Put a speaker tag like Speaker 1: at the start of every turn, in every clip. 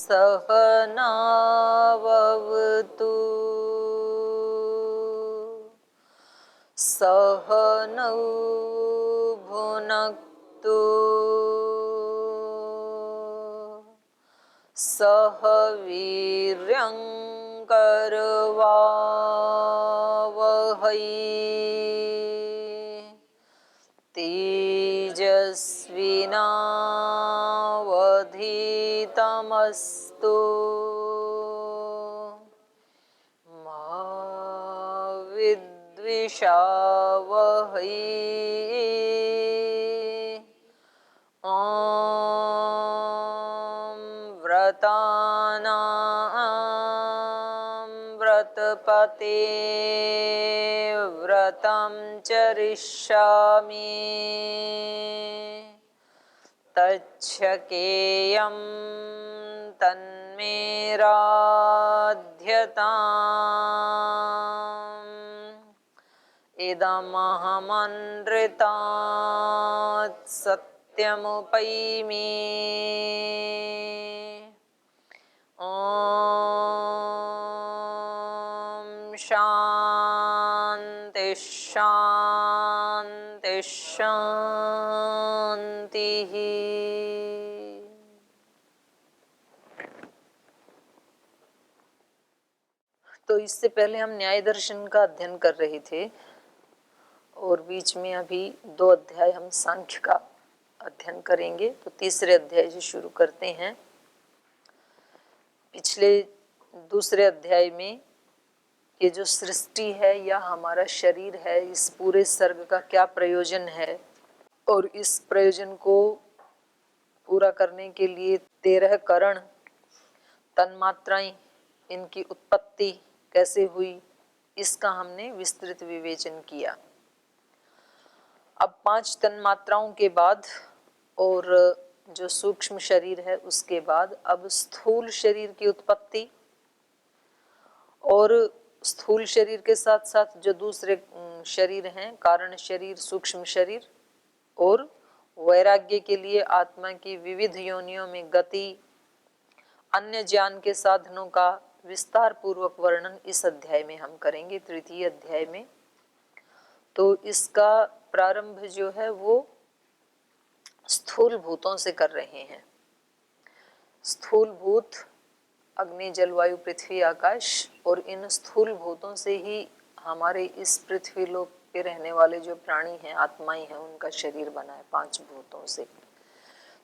Speaker 1: सहनावतु सहनौ भुनक्तु सह वीर्यं करवावहै तेजस्विनावधीतमस्तु मा विद्विषावहै ॐ व्रतानां व्रतपते व्रतं चरिष्यामि तच्छकेयं तन्मे राध्यताम् इदमहमनृतात् सत्यमुपैमि ॐ शान्ति शान्ति शान्तिः। तो इससे पहले हम न्याय दर्शन का अध्ययन कर रहे थे और बीच में अभी 2 अध्याय हम सांख्य का अध्ययन करेंगे। तो तीसरे अध्याय से शुरू करते हैं। पिछले दूसरे अध्याय में ये जो सृष्टि है या हमारा शरीर है, इस पूरे सर्ग का क्या प्रयोजन है और इस प्रयोजन को पूरा करने के लिए 13 करण, तन्मात्राएं, इनकी उत्पत्ति कैसे हुई, इसका हमने विस्तृत विवेचन किया। अब 5 तन्मात्राओं के बाद और जो सूक्ष्म शरीर है उसके बाद अब स्थूल शरीर की उत्पत्ति और स्थूल शरीर के साथ साथ जो दूसरे शरीर हैं, कारण शरीर, सूक्ष्म शरीर और वैराग्य के लिए आत्मा की विविध योनियों में गति, अन्य ज्ञान के साधनों का विस्तार पूर्वक वर्णन इस अध्याय में हम करेंगे, तृतीय अध्याय में। तो इसका प्रारंभ जो है वो स्थूल भूतों से कर रहे हैं। स्थूल भूत अग्नि, जल, वायु, पृथ्वी, आकाश, और इन स्थूल भूतों से ही हमारे इस पृथ्वी लोक पे रहने वाले जो प्राणी हैं, आत्माएं हैं, उनका शरीर बना है 5 भूतों से।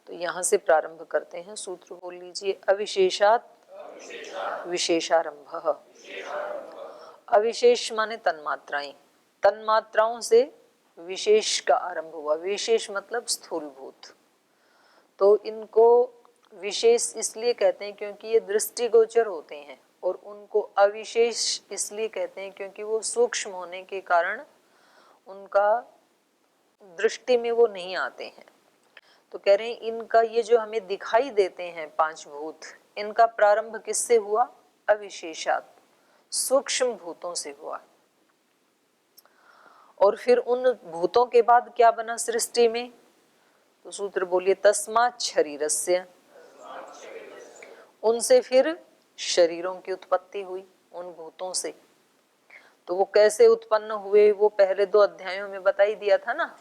Speaker 1: तो यहाँ से प्रारंभ करते हैं। सूत्र बोल लीजिए। अविशेषात विशेषारंभ। अविशेष माने तन्मात्राएं, तन्मात्राओं से विशेष का आरंभ हुआ। विशेष मतलब स्थूलभूत। तो इनको विशेष इसलिए कहते हैं क्योंकि ये दृष्टिगोचर होते हैं, और उनको अविशेष इसलिए कहते हैं क्योंकि वो सूक्ष्म होने के कारण उनका दृष्टि में वो नहीं आते हैं। तो कह रहे हैं इनका ये जो हमें दिखाई देते हैं 5 भूत, इनका प्रारंभ किससे हुआ? अविशेषात, सूक्ष्म भूतों से हुआ। और फिर उन भूतों के बाद क्या बना सृष्टि में? तो सूत्र बोलिए, तस्मात् शरीरस्य। उनसे फिर शरीरों की उत्पत्ति हुई, उन भूतों से। तो वो कैसे उत्पन्न हुए वो पहले 2 अध्यायों में बता ही दिया था ना।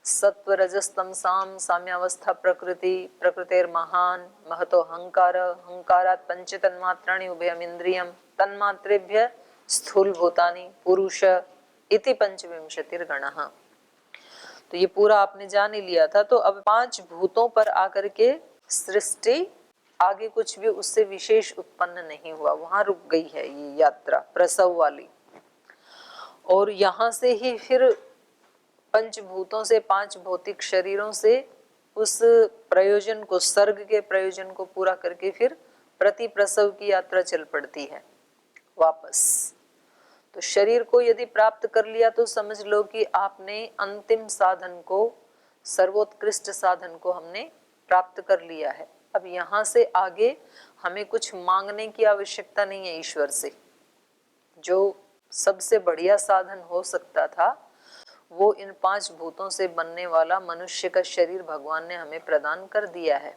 Speaker 1: सत्व रजस तमसाम साम्यावस्था प्रकृति, प्रकृतिर्महान महतो हंकार, हंकारात् पंच तन्मात्राणि उभयम इंद्रियम, तन्मात्रेभ्य स्थूल भूतानि पुरुष इति पंचविंशतिर्गणः। तो ये पूरा आपने जान ही लिया था। तो अब 5 भूतों पर आकर के सृष्टि, आगे कुछ भी उससे विशेष उत्पन्न नहीं हुआ, वहां रुक गई है ये यात्रा प्रसव वाली। और यहाँ से ही फिर पंचभूतों से, 5 भौतिक शरीरों से उस प्रयोजन को, सर्ग के प्रयोजन को पूरा करके फिर प्रति प्रसव की यात्रा चल पड़ती है वापस। तो शरीर को यदि प्राप्त कर लिया तो समझ लो कि आपने अंतिम साधन को, सर्वोत्कृष्ट साधन को हमने प्राप्त कर लिया है। अब यहाँ से आगे हमें कुछ मांगने की आवश्यकता नहीं है ईश्वर से। जो सबसे बढ़िया साधन हो सकता था वो इन 5 भूतों से बनने वाला मनुष्य का शरीर भगवान ने हमें प्रदान कर दिया है।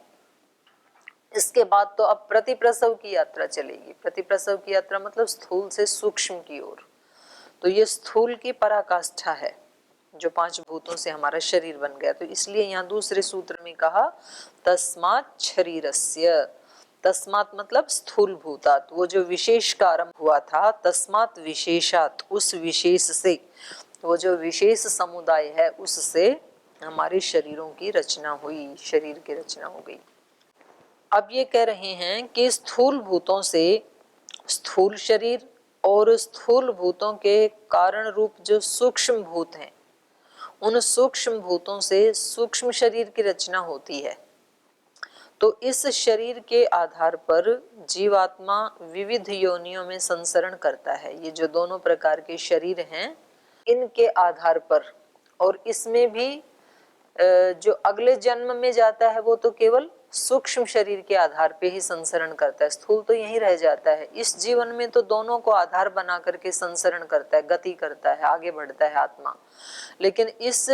Speaker 1: इसके बाद तो अब प्रतिप्रसव की यात्रा चलेगी। प्रतिप्रसव की यात्रा मतलब स्थूल से सूक्ष्म की ओर। तो ये स्थूल की पराकाष्ठा है जो 5 भूतों से हमारा शरीर बन गया। तो इसलिए यहाँ दूसरे सूत्र में कहा तस्मात् शरीरस्य। तस्मात् मतलब स्थूल भूतात्, वो जो विशेष का आरंभ हुआ था, तस्मात् विशेषात्, उस विशेष से, वो जो विशेष समुदाय है उससे हमारे शरीरों की रचना हुई, शरीर की रचना हो गई। अब ये कह रहे हैं कि स्थूल भूतों से स्थूल शरीर और स्थूल भूतों के कारण रूप जो सूक्ष्म भूत हैं, उन सूक्ष्म भूतों से सूक्ष्म शरीर की रचना होती है। तो इस शरीर के आधार पर जीवात्मा विविध योनियों में संसरण करता है। ये जो दोनों प्रकार के शरीर हैं, इनके आधार पर, और इसमें भी जो अगले जन्म में जाता है वो तो केवल सूक्ष्म शरीर के आधार पे ही संसरण करता है, स्थूल तो यहीं रह जाता है। इस जीवन में तो दोनों को आधार बना करके संसरण करता है, गति करता है, आगे बढ़ता है आत्मा। लेकिन इस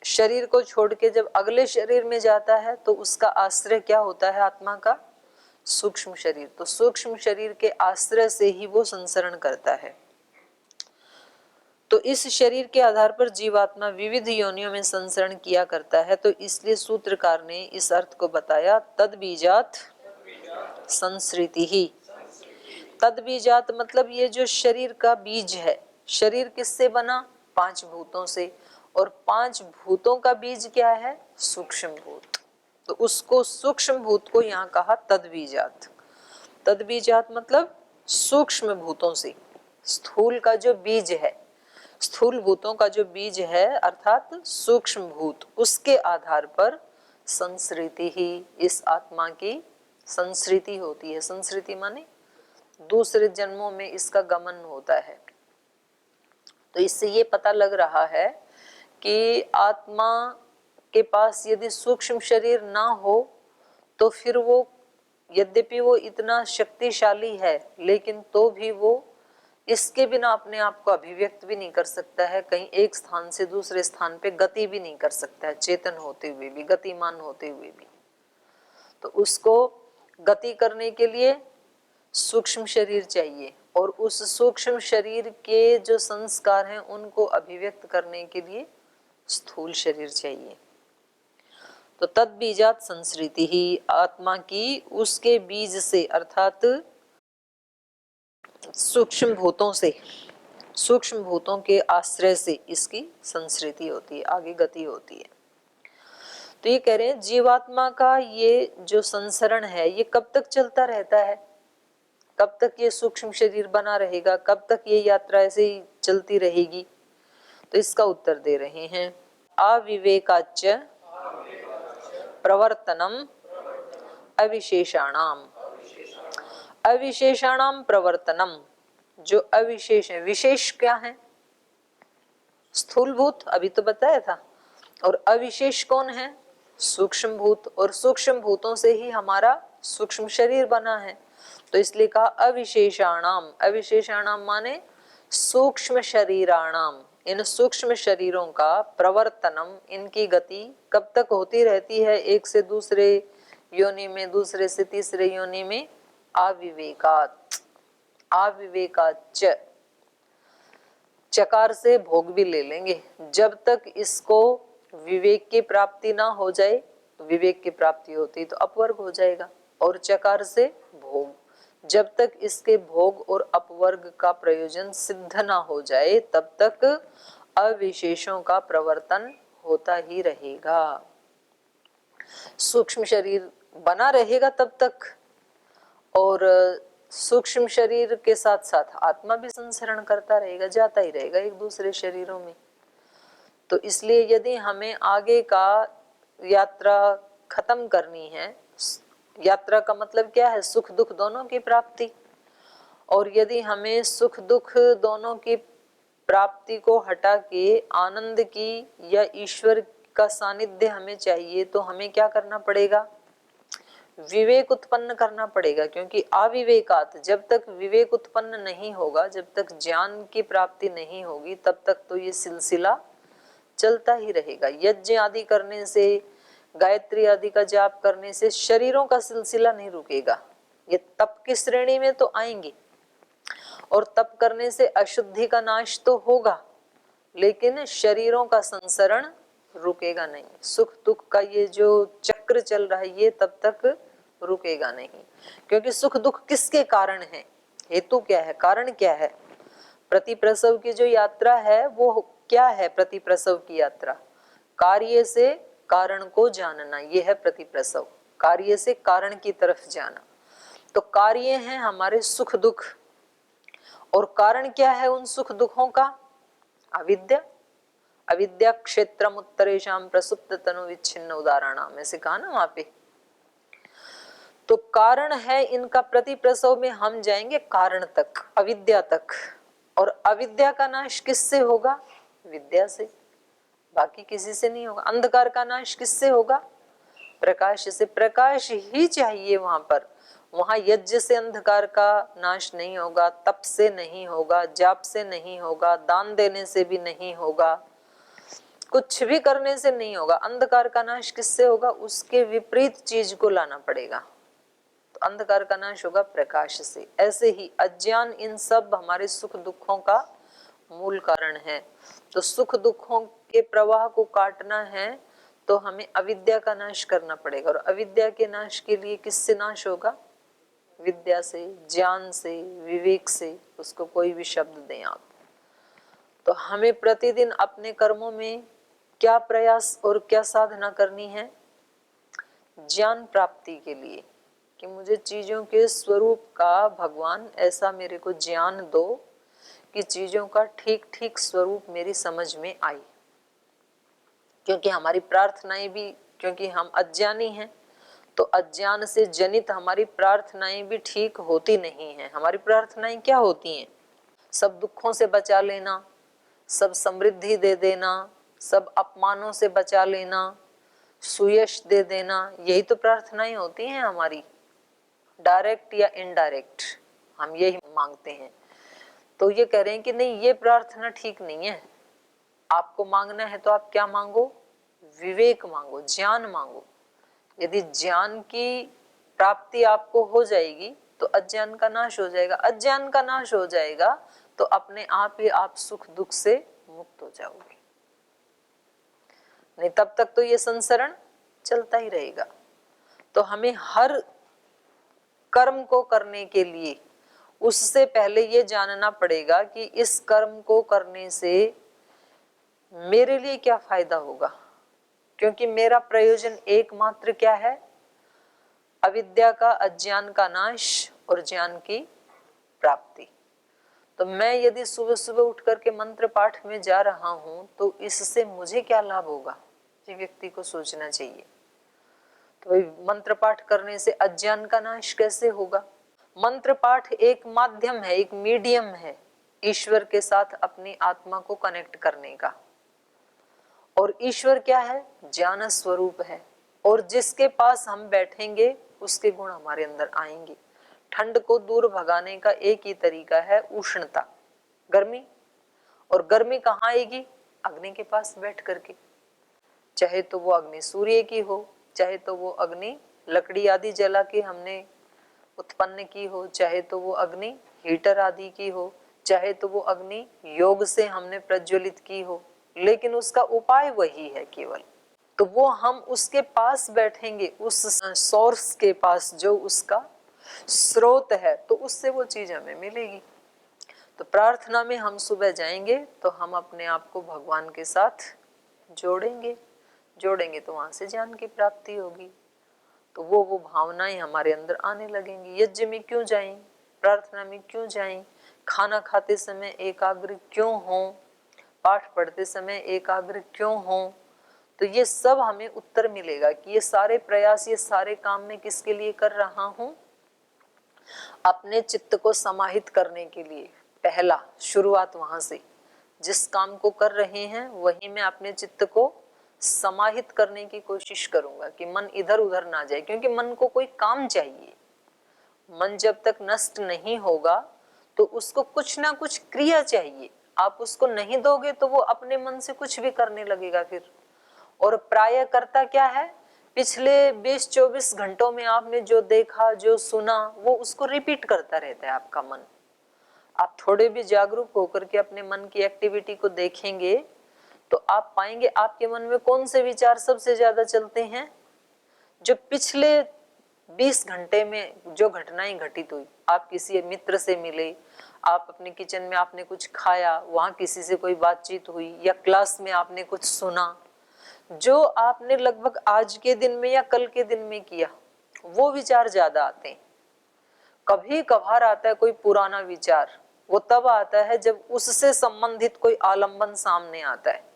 Speaker 1: शरीर को छोड़ के जब अगले शरीर में जाता है तो उसका आश्रय क्या होता है आत्मा का? सूक्ष्म शरीर। तो सूक्ष्म शरीर के आश्रय से ही वो संसरण करता है। तो इस शरीर के आधार पर जीवात्मा विविध योनियों में संसरण किया करता है। तो इसलिए सूत्रकार ने इस अर्थ को बताया, तद बीजात संसृति ही। तद बीजात मतलब ये जो शरीर का बीज है, शरीर किससे बना? 5 भूतों से, और 5 भूतों का बीज क्या है? सूक्ष्म भूत। तो उसको सूक्ष्म भूत को यहाँ कहा तद बीजात। तद बीजात मतलब सूक्ष्म भूतों से। स्थूल का जो बीज है, स्थूल भूतों का जो बीज है अर्थात सूक्ष्म भूत, उसके आधार पर संसृति ही, इस आत्मा की संसृति होती है। संसृति माने दूसरे जन्मों में इसका गमन होता है। तो इससे ये पता लग रहा है कि आत्मा के पास यदि सूक्ष्म शरीर ना हो तो फिर वो, यद्यपि वो इतना शक्तिशाली है, लेकिन तो भी वो इसके बिना अपने आप को अभिव्यक्त भी नहीं कर सकता है, कहीं एक स्थान से दूसरे स्थान पे गति भी नहीं कर सकता है, चेतन होते हुए भी, गतिमान होते हुए भी। तो उसको गति करने के लिए सूक्ष्म शरीर चाहिए, और उस सूक्ष्म शरीर के जो संस्कार हैं उनको अभिव्यक्त करने के लिए स्थूल शरीर चाहिए। तो तद बीजात संसृति ही, आत्मा की उसके बीज से अर्थात सूक्ष्म भूतों से, सूक्ष्म भूतों के आश्रय से इसकी संसृति होती है, आगे गति होती है। तो ये कह रहे हैं जीवात्मा का ये जो संसरण है ये कब तक चलता रहता है? कब तक ये सूक्ष्म शरीर बना रहेगा? कब तक ये यात्रा ऐसे ही चलती रहेगी? तो इसका उत्तर दे रहे हैं, अविवेकाच्च प्रवर्तनम अविशेषाणाम। अविशेषाणाम प्रवर्तनम, जो अविशेष है, विशेष क्या है? स्थूलभूत, अभी तो बताया था। और अविशेष कौन है? सूक्ष्म भूत। और सूक्ष्म भूतों से ही हमारा सूक्ष्म शरीर बना है। तो इसलिए कहा अविशेषाणाम। अविशेषाणाम माने सूक्ष्म शरीराणाम, इन सूक्ष्म शरीरों का प्रवर्तनम, इनकी गति कब तक होती रहती है? एक से दूसरे योनि में, दूसरे से तीसरे योनि में, अविवेकात। अविवेकाच, चकार से भोग भी ले लेंगे। जब तक इसको विवेक की प्राप्ति ना हो जाए, विवेक की प्राप्ति होती तो अपवर्ग हो जाएगा, और चकार से भोग, जब तक इसके भोग और अपवर्ग का प्रयोजन सिद्ध ना हो जाए तब तक अविशेषों का प्रवर्तन होता ही रहेगा। सूक्ष्म शरीर बना रहेगा तब तक, और सूक्ष्म शरीर के साथ साथ आत्मा भी संसरण करता रहेगा, जाता ही रहेगा एक दूसरे शरीरों में। तो इसलिए यदि हमें आगे का यात्रा खत्म करनी है, यात्रा का मतलब क्या है? सुख दुख दोनों की प्राप्ति। और यदि हमें सुख दुख दोनों की प्राप्ति को हटा के आनंद की या ईश्वर का सानिध्य हमें चाहिए, तो हमें क्या करना पड़ेगा? विवेक उत्पन्न करना पड़ेगा। क्योंकि अविवेकात, जब तक विवेक उत्पन्न नहीं होगा, जब तक ज्ञान की प्राप्ति नहीं होगी, तब तक तो ये सिलसिला चलता ही रहेगा। यज्ञ आदि करने से, गायत्री आदि का जाप करने से शरीरों का सिलसिला नहीं रुकेगा, ये तप की श्रेणी में तो आएंगे। और तप करने से अशुद्धि का नाश तो होगा, लेकिन शरीरों का संसरण रुकेगा नहीं। सुख दुख का ये जो चक्र चल रहा है ये तब तक रुकेगा नहीं, क्योंकि सुख दुख किसके कारण है, हेतु क्या है, कारण क्या है। प्रतिप्रसव की जो यात्रा है वो क्या है, प्रतिप्रसव की यात्रा कार्य से कारण को जानना, ये है प्रतिप्रसव, कार्य से कारण की तरफ जाना। तो कार्य है हमारे सुख दुख, और कारण क्या है उन सुख दुखों का, अविद्या। अविद्या क्षेत्रम उत्तरेशाम प्रसुप्त तनु विच्छिन्न उदाहरण में से कहा ना वहां पे। तो कारण है इनका, प्रतिप्रसव में हम जाएंगे कारण तक, अविद्या तक। और अविद्या का नाश किससे होगा, विद्या से, बाकी किसी से नहीं होगा। अंधकार का नाश किससे होगा, प्रकाश से। प्रकाश ही चाहिए वहां पर, वहां यज्ञ से अंधकार का नाश नहीं होगा, तप से नहीं होगा, जाप से नहीं होगा, दान देने से भी नहीं होगा, कुछ भी करने से नहीं होगा। अंधकार का नाश किससे होगा, उसके विपरीत चीज को लाना पड़ेगा। तो अंधकार का नाश होगा प्रकाश से। ऐसे ही अज्ञान इन सब हमारे सुख दुखों का मूल कारण है। तो सुख दुखों के प्रवाह को काटना है तो हमें अविद्या का नाश करना पड़ेगा। और अविद्या के नाश के लिए किससे नाश होगा, विद्या से, ज्ञान से, विवेक से, उसको कोई भी शब्द दें आप। तो हमें प्रतिदिन अपने कर्मों में क्या प्रयास और क्या साधना करनी है, ज्ञान प्राप्ति के लिए, कि मुझे चीजों के स्वरूप का भगवान ऐसा मेरे को ज्ञान दो कि चीजों का ठीक ठीक स्वरूप मेरी समझ में आई। क्योंकि हमारी प्रार्थनाएं भी, क्योंकि हम अज्ञानी हैं तो अज्ञान से जनित हमारी प्रार्थनाएं भी ठीक होती नहीं है। हमारी प्रार्थनाएं क्या होती हैं, सब दुखों से बचा लेना, सब समृद्धि दे देना, सब अपमानों से बचा लेना, सुयश दे देना, यही तो प्रार्थनाएं होती हैं हमारी, डायरेक्ट या इनडायरेक्ट हम यही मांगते हैं। तो ये कह रहे हैं कि नहीं, ये प्रार्थना ठीक नहीं है। आपको मांगना है तो आप क्या मांगो, विवेक मांगो, ज्ञान मांगो। यदि ज्ञान की प्राप्ति आपको हो जाएगी तो अज्ञान का नाश हो जाएगा। अज्ञान का नाश हो जाएगा तो अपने आप ही आप सुख दुख से मुक्त हो जाओगे, नहीं तब तक तो ये संसरण चलता ही रहेगा। तो हमें हर कर्म को करने के लिए उससे पहले ये जानना पड़ेगा कि इस कर्म को करने से मेरे लिए क्या फायदा होगा, क्योंकि मेरा प्रयोजन एकमात्र क्या है, अविद्या का, अज्ञान का नाश और ज्ञान की प्राप्ति। तो मैं यदि सुबह सुबह उठ करके मंत्र पाठ में जा रहा हूं तो इससे मुझे क्या लाभ होगा, ये व्यक्ति को सोचना चाहिए। तो मंत्र पाठ करने से अज्ञान का नाश कैसे होगा। मंत्र पाठ एक माध्यम है, एक मीडियम है ईश्वर के साथ अपनी आत्मा को कनेक्ट करने का। और ईश्वर क्या है, ज्ञान स्वरूप है। और जिसके पास हम बैठेंगे उसके गुण हमारे अंदर आएंगे। ठंड को दूर भगाने का एक ही तरीका है उष्णता, गर्मी। और गर्मी कहाँ आएगी, अग्नि के पास बैठ करके। चाहे तो वो अग्नि सूर्य की हो, चाहे तो वो अग्नि लकड़ी आदि जला के हमने उत्पन्न की हो, चाहे तो वो अग्नि हीटर आदि की हो, चाहे तो वो अग्नि योग से हमने प्रज्वलित की हो, लेकिन उसका उपाय वही है केवल। तो वो हम उसके पास बैठेंगे, उस सोर्स के पास जो उसका स्रोत है, तो उससे वो चीज हमें मिलेगी। तो प्रार्थना में हम सुबह जाएंगे तो हम अपने आप को भगवान के साथ जोड़ेंगे तो वहां से ज्ञान की प्राप्ति होगी। तो वो भावनाएं हमारे अंदर आने लगेंगी। यज्ञ में क्यों जाएं, प्रार्थना में क्यों जाएं, खाना खाते समय एकाग्र क्यों हो, पाठ पढ़ते समय एकाग्र क्यों हो। तो ये सब हमें उत्तर मिलेगा कि ये सारे प्रयास, ये सारे काम मैं किसके लिए कर रहा हूं, अपने चित्त को समाहित करने के लिए। पहला शुरुआत वहां से, जिस काम को कर रहे हैं वही मैं अपने चित्त को समाहित करने की कोशिश करूंगा कि मन इधर उधर ना जाए, क्योंकि मन को कोई काम चाहिए। मन जब तक नष्ट नहीं होगा तो उसको कुछ ना कुछ क्रिया चाहिए। आप उसको नहीं दोगे तो वो अपने मन से कुछ भी करने लगेगा फिर। और प्राय करता क्या है, पिछले 20-24 घंटों में आपने जो देखा, जो सुना, वो उसको रिपीट करता रहता है आपका मन। आप थोड़े भी जागरूक होकर के अपने मन की एक्टिविटी को देखेंगे तो आप पाएंगे आपके मन में कौन से विचार सबसे ज्यादा चलते हैं। जो पिछले 20 घंटे में जो घटनाएं घटित हुई, आप किसी मित्र से मिले, आप अपने किचन में आपने कुछ खाया, वहां किसी से कोई बातचीत हुई, या क्लास में आपने कुछ सुना, जो आपने लगभग आज के दिन में या कल के दिन में किया, वो विचार ज्यादा आते हैं। कभी कभार आता है कोई पुराना विचार, वो तब आता है जब उससे संबंधित कोई आलंबन सामने आता है।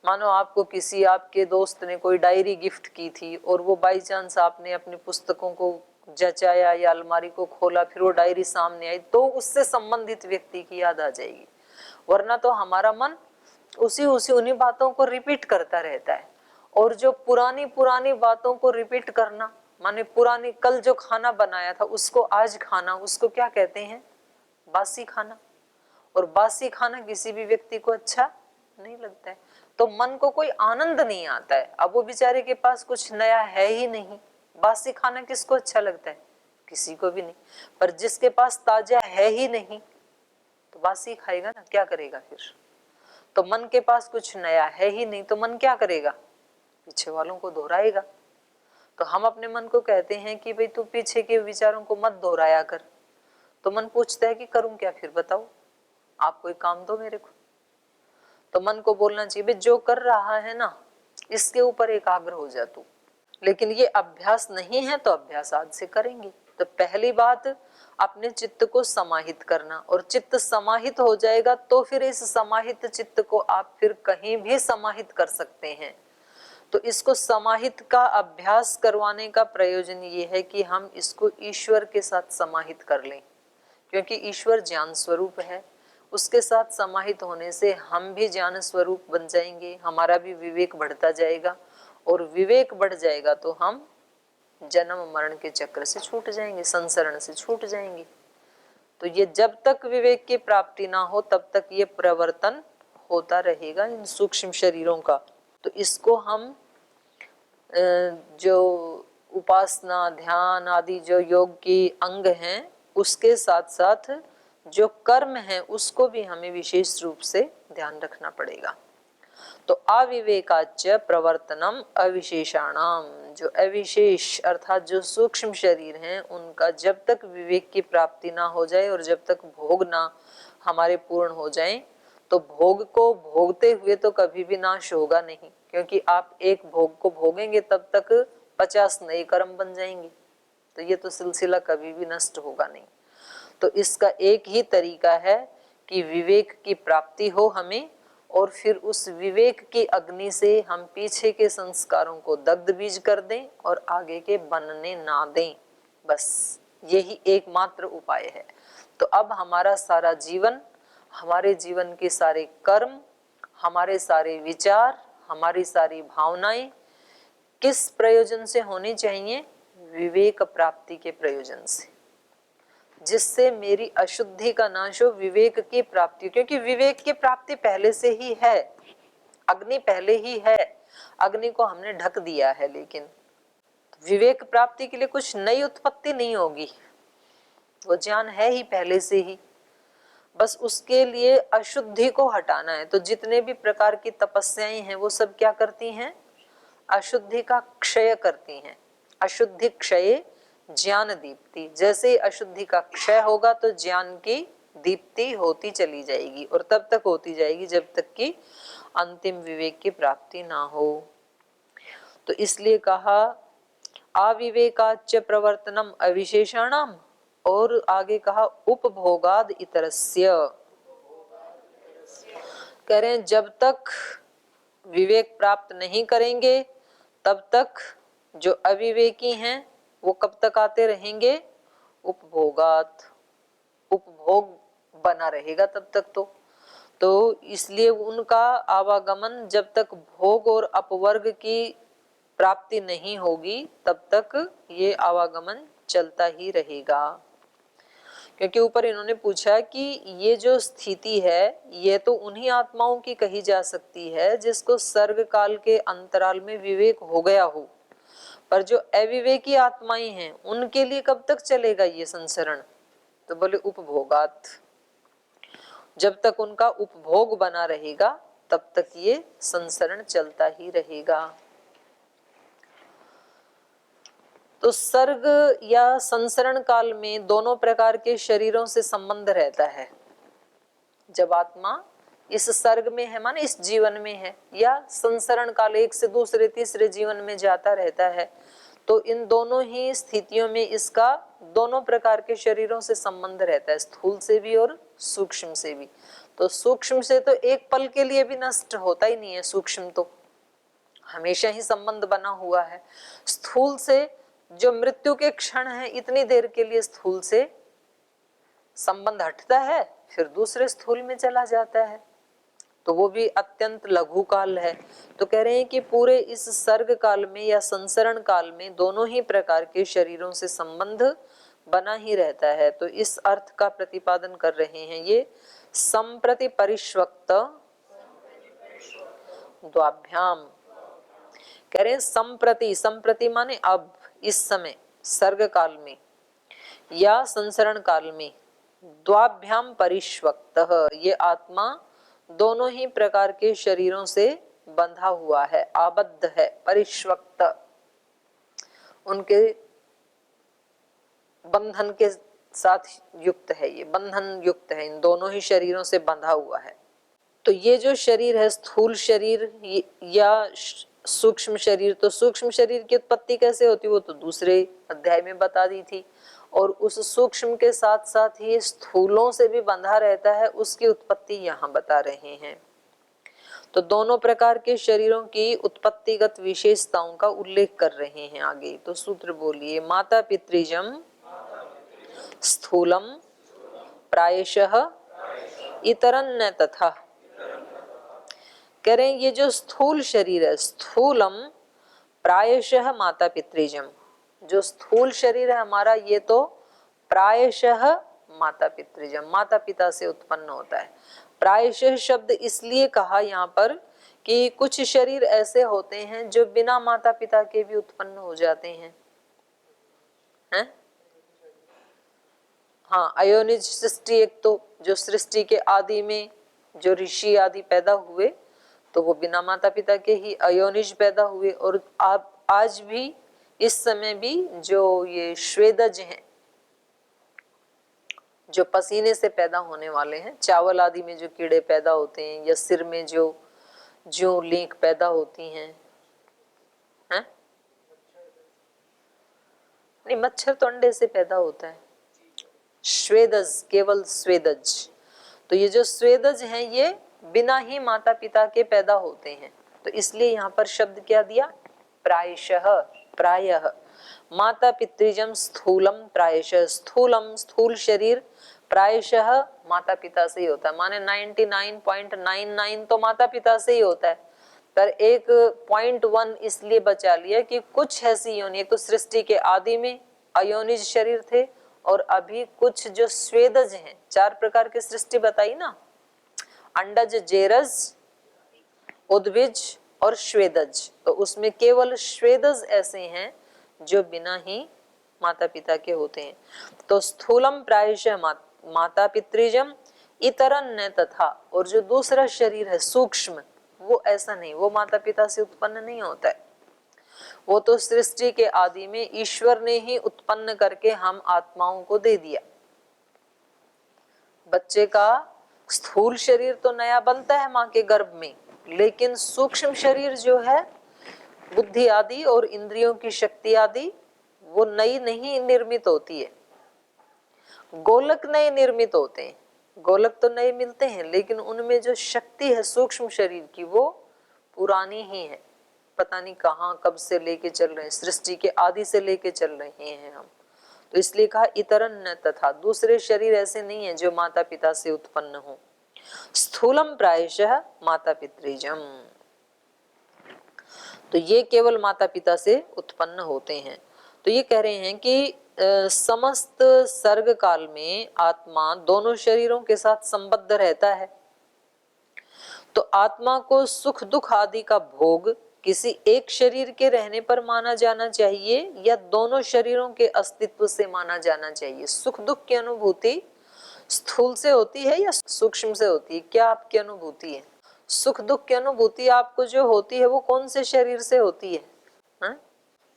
Speaker 1: मानो आपको किसी आपके दोस्त ने कोई डायरी गिफ्ट की थी और वो बाई चांस आपने अपनी पुस्तकों को जचाया या अलमारी को खोला, फिर वो डायरी सामने आई, तो उससे संबंधित व्यक्ति की याद आ जाएगी। वरना तो हमारा मन उसी उन्हीं बातों को रिपीट करता रहता है। और जो पुरानी पुरानी बातों को रिपीट करना, माने पुरानी कल जो खाना बनाया था उसको आज खाना, उसको क्या कहते हैं? बासी खाना। और बासी खाना किसी भी व्यक्ति को अच्छा नहीं लगता है, तो मन को कोई आनंद नहीं आता है। अब वो बेचारे के पास कुछ नया है ही नहीं, बासी खाना किसको अच्छा लगता है? किसी को भी नहीं। पर जिसके पास ताजा है ही नहीं तो बासी खाएगा ना, क्या करेगा फिर? तो मन के पास कुछ नया है ही नहीं तो मन क्या करेगा? पीछे वालों को दोहराएगा। तो हम अपने मन को कहते हैं कि भाई तू पीछे के विचारों को मत दोहराया कर। तो मन पूछता है कि करूं क्या फिर, बताओ, आप कोई काम दो मेरे को। तो मन को बोलना चाहिए भाई जो कर रहा है ना, इसके ऊपर एकाग्र हो जा तू। लेकिन ये अभ्यास नहीं है तो अभ्यास आज से करेंगे। तो पहली बात अपने चित्त को समाहित करना, और चित्त समाहित हो जाएगा तो फिर इस समाहित चित्त को आप फिर कहीं भी समाहित कर सकते हैं। तो इसको समाहित का अभ्यास करवाने का प्रयोजन ये है कि हम इसको ईश्वर के साथ समाहित कर लें, क्योंकि ईश्वर ज्ञान स्वरूप है। उसके साथ समाहित होने से हम भी ज्ञान स्वरूप बन जाएंगे, हमारा भी विवेक बढ़ता जाएगा, और विवेक बढ़ जाएगा तो हम जन्म मरण के चक्र से छूट जाएंगे, संसरण से छूट जाएंगे। तो ये जब तक विवेक की प्राप्ति ना हो तब तक ये प्रवर्तन होता रहेगा इन सूक्ष्म शरीरों का। तो इसको हम जो उपासना, ध्यान आदि जो योग की अंग हैं, उसके साथ साथ जो कर्म है उसको भी हमें विशेष रूप से ध्यान रखना पड़ेगा। तो अविवेकाच्च प्रवर्तनम अविशेषाणाम, जो अविशेष अर्थात जो सूक्ष्म शरीर हैं उनका जब तक विवेक की प्राप्ति ना हो जाए और जब तक भोग ना हमारे पूर्ण हो जाए, तो भोग को भोगते हुए तो कभी भी नाश होगा नहीं, क्योंकि आप एक भोग को भोगेंगे तब तक 50 नए कर्म बन जाएंगे, तो ये तो सिलसिला कभी भी नष्ट होगा नहीं। तो इसका एक ही तरीका है कि विवेक की प्राप्ति हो हमें, और फिर उस विवेक की अग्नि से हम पीछे के संस्कारों को दग्ध बीज कर दें और आगे के बनने ना दें। बस यही एकमात्र उपाय है। तो अब हमारा सारा जीवन, हमारे जीवन के सारे कर्म, हमारे सारे विचार, हमारी सारी भावनाएं किस प्रयोजन से होनी चाहिए? विवेक प्राप्ति के प्रयोजन से, जिससे मेरी अशुद्धि का नाश हो, विवेक की प्राप्ति। क्योंकि विवेक की प्राप्ति पहले से ही है, अग्नि पहले ही है, अग्नि को हमने ढक दिया है। लेकिन विवेक प्राप्ति के लिए कुछ नई उत्पत्ति नहीं होगी, वो ज्ञान है ही पहले से ही, बस उसके लिए अशुद्धि को हटाना है। तो जितने भी प्रकार की तपस्याएं हैं वो सब क्या करती हैं? अशुद्धि का क्षय करती हैं। अशुद्धि क्षय ज्ञान दीप्ति, जैसे अशुद्धि का क्षय होगा तो ज्ञान की दीप्ति होती चली जाएगी, और तब तक होती जाएगी जब तक कि अंतिम विवेक की प्राप्ति ना हो। तो इसलिए कहा अविवेकाच्च प्रवर्तनम अविशेषाणाम, और आगे कहा उपभोगाद इतरस्य। कह रहे हैं जब तक विवेक प्राप्त नहीं करेंगे तब तक जो अविवेकी हैं वो कब तक आते रहेंगे? उपभोगात, उपभोग बना रहेगा तब तक। तो इसलिए उनका आवागमन जब तक भोग और अपवर्ग की प्राप्ति नहीं होगी तब तक ये आवागमन चलता ही रहेगा। क्योंकि ऊपर इन्होंने पूछा कि ये जो स्थिति है ये तो उन्हीं आत्माओं की कही जा सकती है जिसको सर्ग काल के अंतराल में विवेक हो गया हो, पर जो अविवेकी आत्माएं हैं उनके लिए कब तक चलेगा ये संसरण? तो बोले उपभोगात, जब तक उनका उपभोग बना रहेगा तब तक ये संसरण चलता ही रहेगा। तो सर्ग या संसरण काल में दोनों प्रकार के शरीरों से संबंध रहता है। जब आत्मा इस सर्ग में है माने इस जीवन में है, या संसरण काल एक से दूसरे तीसरे जीवन में जाता रहता है, तो इन दोनों ही स्थितियों में इसका दोनों प्रकार के शरीरों से संबंध रहता है, स्थूल से भी और सूक्ष्म से भी। तो सूक्ष्म से तो एक पल के लिए भी नष्ट होता ही नहीं है, सूक्ष्म तो हमेशा ही संबंध बना हुआ है। स्थूल से जो मृत्यु के क्षण है इतनी देर के लिए स्थूल से संबंध हटता है, फिर दूसरे स्थूल में चला जाता है, तो वो भी अत्यंत लघु काल है। तो कह रहे हैं कि पूरे इस सर्ग काल में या संसरण काल में दोनों ही प्रकार के शरीरों से संबंध बना ही रहता है। तो इस अर्थ का प्रतिपादन कर रहे हैं ये संप्रति परिष्वक्त द्वाभ्याम। कह रहे हैं संप्रति, संप्रति माने अब, इस समय सर्ग काल में या संसरण काल में, द्वाभ्याम परिष्वक्तः, ये आत्मा दोनों ही प्रकार के शरीरों से बंधा हुआ है, आबद्ध है, परिष्वक्त, उनके बंधन के साथ युक्त है, ये बंधन युक्त है, इन दोनों ही शरीरों से बंधा हुआ है। तो ये जो शरीर है स्थूल शरीर या सूक्ष्म शरीर, तो सूक्ष्म शरीर की उत्पत्ति कैसे होती है वो तो दूसरे अध्याय में बता दी थी, और उस सूक्ष्म के साथ साथ ही स्थूलों से भी बंधा रहता है, उसकी उत्पत्ति यहाँ बता रहे हैं। तो दोनों प्रकार के शरीरों की उत्पत्तिगत विशेषताओं का उल्लेख कर रहे हैं आगे। तो सूत्र बोलिए, माता पितृजम स्थूलम प्रायशः इतरन्न तथा। कह रहे हैं ये जो स्थूल शरीर है, स्थूलम प्रायशः माता पितृजम, जो स्थूल शरीर है हमारा ये तो प्रायशः माता पितृजम, माता पिता से उत्पन्न होता है। प्रायशः शब्द इसलिए कहा यहाँ पर कि कुछ शरीर ऐसे होते हैं जो बिना माता पिता के भी उत्पन्न हो जाते हैं, हैं? हाँ, अयोनिज सृष्टि एक, तो जो सृष्टि के आदि में जो ऋषि आदि पैदा हुए तो वो बिना माता पिता के ही अयोनिज पैदा हुए, और आप आज भी इस समय भी जो ये श्वेदज हैं जो पसीने से पैदा होने वाले हैं, चावल आदि में जो कीड़े पैदा होते हैं या सिर में जो लीक पैदा होती हैं, हैं? नहीं, मच्छर तो अंडे से पैदा होता है, श्वेदज, केवल स्वेदज। तो ये जो स्वेदज हैं ये बिना ही माता पिता के पैदा होते हैं, तो इसलिए यहाँ पर शब्द क्या दिया, प्रायशः, प्रायः। माता पितृजम स्थूलम प्रायशः, स्थूलम स्थूल शरीर प्रायशः माता पिता से ही होता है, माने 99.99 तो माता पिता से ही होता है, पर एक 0.1 इसलिए बचा लिया कि कुछ ऐसी योनि, एक तो सृष्टि के आदि में अयोनिज शरीर थे, और अभी कुछ जो स्वेदज हैं, 4 प्रकार की सृष्टि बताई ना, अंडज, जेरज, उद्भिज और श्वेदज, तो उसमें केवल श्वेदज ऐसे हैं जो बिना ही माता पिता के होते हैं। तो स्थूलम प्रायशः माता पितृजम इतरन्न तथा, और जो दूसरा शरीर है सूक्ष्म, वो ऐसा नहीं, वो माता पिता से उत्पन्न नहीं होता है, वो तो सृष्टि के आदि में ईश्वर ने ही उत्पन्न करके हम आत्माओं को दे दिया। बच्चे का स्थूल शरीर तो नया बनता है माँ के गर्भ में, लेकिन सूक्ष्म शरीर जो है, बुद्धि आदि और इंद्रियों की शक्ति आदि, वो नई नहीं निर्मित होती है। गोलक नए निर्मित होते हैं, गोलक तो नए मिलते हैं, लेकिन उनमें जो शक्ति है सूक्ष्म शरीर की वो पुरानी ही है, पता नहीं कहाँ कब से लेके चल रहे हैं, सृष्टि के आदि से लेके चल रहे हैं हम। तो इसलिए कहा इतरन्न तथा, दूसरे शरीर ऐसे नहीं है जो माता पिता से उत्पन्न हो। स्थूलम प्रायशः माता पितृजम, तो ये केवल माता पिता से उत्पन्न होते हैं। तो ये कह रहे हैं कि समस्त सर्ग काल में आत्मा दोनों शरीरों के साथ संबद्ध रहता है। तो आत्मा को सुख दुख आदि का भोग किसी एक शरीर के रहने पर माना जाना चाहिए या दोनों शरीरों के अस्तित्व से माना जाना चाहिए? सुख दुख की अनुभूति स्थूल से होती है या सूक्ष्म से होती है? क्या आपकी अनुभूति है? सुख दुख की अनुभूति आपको जो होती है वो कौन से शरीर से होती है? हाँ?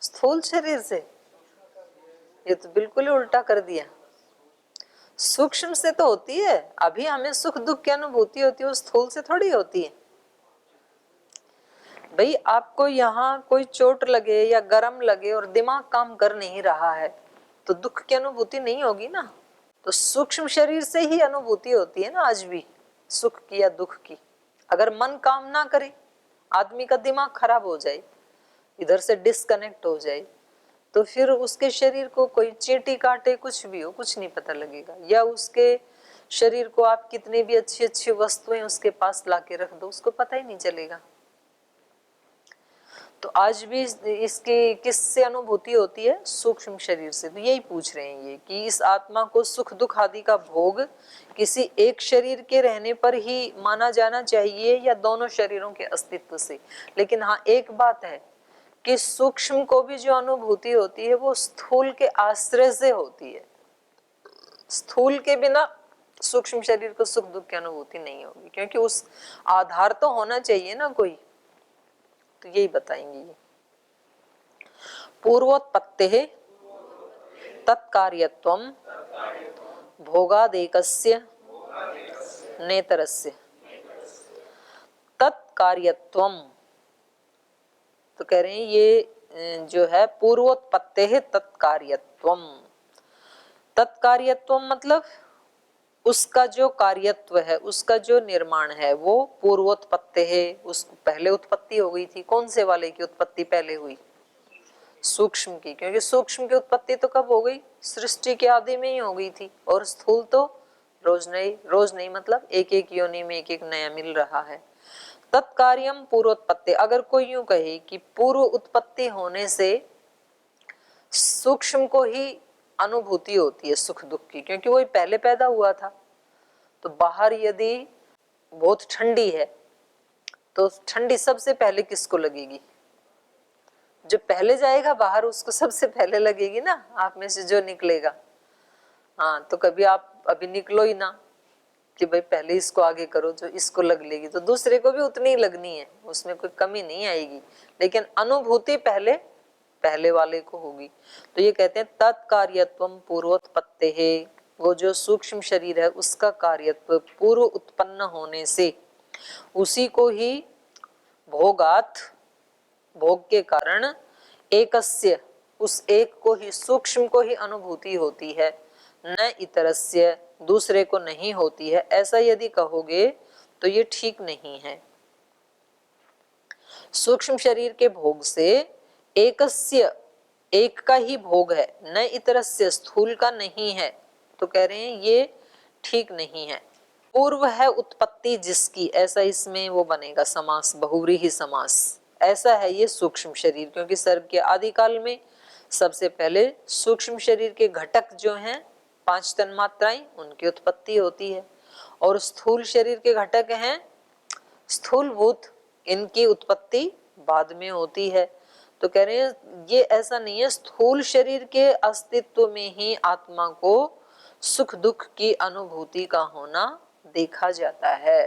Speaker 1: स्थूल शरीर से? ये तो बिल्कुल ही उल्टा कर दिया। सूक्ष्म से तो होती है। अभी हमें सुख दुख की अनुभूति होती है, वो स्थूल से थोड़ी होती है। भाई आपको यहाँ कोई चोट लगे या गरम लगे और दिमाग काम कर नहीं रहा है तो दुख की अनुभूति नहीं होगी ना। तो सूक्ष्म शरीर से ही अनुभूति होती है ना आज भी, सुख की या दुख की। अगर मन काम ना करे, आदमी का दिमाग खराब हो जाए, इधर से डिस्कनेक्ट हो जाए, तो फिर उसके शरीर को कोई चींटी काटे, कुछ भी हो, कुछ नहीं पता लगेगा। या उसके शरीर को आप कितनी भी अच्छी अच्छी वस्तुएं उसके पास लाके रख दो, उसको पता ही नहीं चलेगा। तो आज भी इसकी किससे अनुभूति होती है? सूक्ष्म शरीर से। तो यही पूछ रहे हैं ये कि इस आत्मा को सुख दुख आदि का भोग किसी एक शरीर के रहने पर ही माना जाना चाहिए या दोनों शरीरों के अस्तित्व से? लेकिन हाँ, एक बात है कि सूक्ष्म को भी जो अनुभूति होती है वो स्थूल के आश्रय से होती है। स्थूल के बिना सूक्ष्म शरीर को सुख दुख की अनुभूति नहीं होगी, क्योंकि उस आधार तो होना चाहिए ना कोई। तो यही बताएंगे ये। पूर्वोत्पत्तेः तत्कार्यत्वं भोगादेकस्य नेतरस्य। तत्कार्यत्वम, तो कह रहे हैं ये जो है पूर्वोत्पत्तेः तत्कार्यत्वम। तत्कार्यत्वम मतलब उसका जो कार्यत्व है, उसका जो निर्माण है वो पूर्वोत्पत्ति है। उस पहले उत्पत्ति हो गई थी। कौन से वाले की उत्पत्ति पहले हुई? सूक्ष्म की। क्योंकि सूक्ष्म की उत्पत्ति तो कब हो गई? सृष्टि के आदि में ही हो गई थी। और स्थूल तो रोज नहीं मतलब एक एक योनि में एक एक नया मिल रहा है। तत्कार्यम पूर्वोत्पत्ति। अगर कोई यूं कहे कि पूर्व उत्पत्ति होने से सूक्ष्म को ही अनुभूति होती है सुख दुख की, क्योंकि वही पहले पैदा हुआ था। तो बाहर यदि बहुत ठंडी है तो ठंडी सबसे पहले किसको लगेगी? जो पहले जाएगा बाहर उसको सबसे पहले लगेगी ना, आप में से जो निकलेगा। हाँ, तो कभी आप अभी निकलो ही ना कि भाई पहले इसको आगे करो, जो इसको लग लेगी तो दूसरे को भी उतनी ही लगनी है, उसमें कोई कमी नहीं आएगी। लेकिन अनुभूति पहले वाले को होगी। तो ये कहते हैं तत्कार्यत्वम पूर्वोत्पत्ति है। वो जो सूक्ष्म शरीर है उसका कार्यत्व पूर्व उत्पन्न होने से उसी को ही भोगात, भोग के कारण, एकस्य, उस एक को ही, सूक्ष्म को ही अनुभूति होती है, न इतरस्य, दूसरे को नहीं होती है। ऐसा यदि कहोगे तो ये ठीक नहीं है। सूक्ष्म शरीर के भोग से एकस्य, एक का ही भोग है, न इतरस्य, स्थूल का नहीं है। तो कह रहे हैं ये ठीक नहीं है। पूर्व है उत्पत्ति जिसकी, ऐसा इसमें वो बनेगा समास, बहुव्रीहि समास। ऐसा है ये सूक्ष्म शरीर, क्योंकि सर्ग के आदि काल में सबसे पहले सूक्ष्म शरीर के घटक जो हैं 5 तन्मात्राएं, उनकी उत्पत्ति होती है। और स्थूल शरीर के घटक हैं स्थूलभूत, इनकी उत्पत्ति बाद में होती है। तो कह रहे हैं ये ऐसा नहीं है, स्थूल शरीर के अस्तित्व में ही आत्मा को सुख दुख की अनुभूति का होना देखा जाता है।